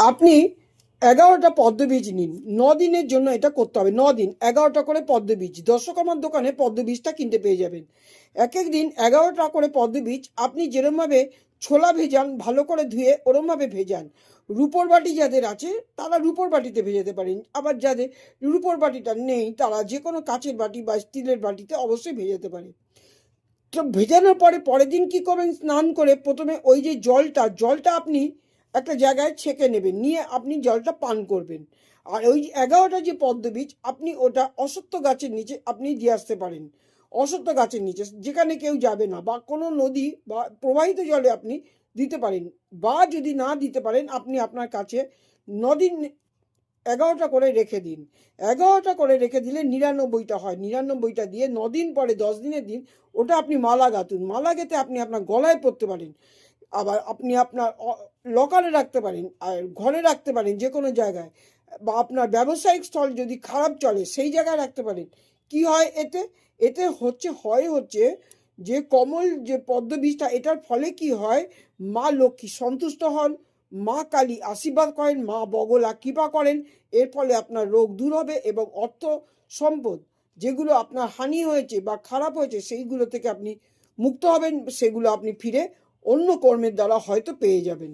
আপনি 11টা পদ্ম বীজ নিন। 9 দিনের জন্য এটা করতে হবে। 9 দিন 11টা করে পদ্ম বীজ দশকর্মার দোকানে পদ্ম বীজটা কিনতে পেয়ে যাবেন। এক এক দিন 11টা করে পদ্ম বীজ আপনি যেরমভাবে ছোলা ভেজান, ভালো করে ধুয়ে ওরমভাবে ভেজান। রুপোর বাটি যাদের আছে তারা রুপোর বাটিতে ভেজাতে পারেন, আবার যাদের রুপোর বাটিটা নেই তারা যে কোনো কাচের বাটি বা স্টিলের বাটিতে অবশ্যই ভেজাতে পারে। তো ভেজানোর পরে পরের দিন কি করবেন, স্নান করে প্রথমে ওই যে জলটা আপনি একটা জায়গায় ছেঁকে নেবেন, নিয়ে আপনি জলটা পান করবেন। আর ওই 11টা যে পদ্ম বীজ আপনি ওটা অশ্বত্থ গাছের নিচে আপনি দিয়ে আসতে পারেন। অশ্বত্থ গাছের নিচে যেখানে কেউ যাবে না, বা কোনো নদী বা প্রবাহিত জলে আপনি দিতে পারেন। বা যদি না দিতে পারেন আপনি আপনার কাছে 9 দিন 11টা করে রেখে দিন। 11টা করে রেখে দিলে 99টা হয়। 99টা দিয়ে 9 দিন পরে 10 দিনের দিন ওটা আপনি মালা গাঁথুন। মালা গেঁথে আপনি আপনার গলায় পরতে পারেন। আবার আপনি আপনার লকারে রাখতে পারেন, আর ঘরে রাখতে পারেন, যে কোনো জায়গায়। বা আপনার ব্যবসায়িক স্থল যদি খারাপ চলে সেই জায়গায় রাখতে পারেন। কি হয় এতে? এতে হচ্ছে যে কমল যে পদ্ম বীজটা, এটার ফলে কি হয়, মা লক্ষ্মী সন্তুষ্ট হন, মা কালী আশীর্বাদ করেন, মা বগলা কৃপা করেন। এর ফলে আপনার রোগ দূর হবে এবং অর্থ সম্পদ যেগুলো আপনার হানি হয়েছে বা খারাপ হয়েছে সেইগুলো থেকে আপনি মুক্ত হবেন। সেগুলো আপনি ফিরে অন্য কর্মের দ্বারা হয়তো পেয়ে যাবেন।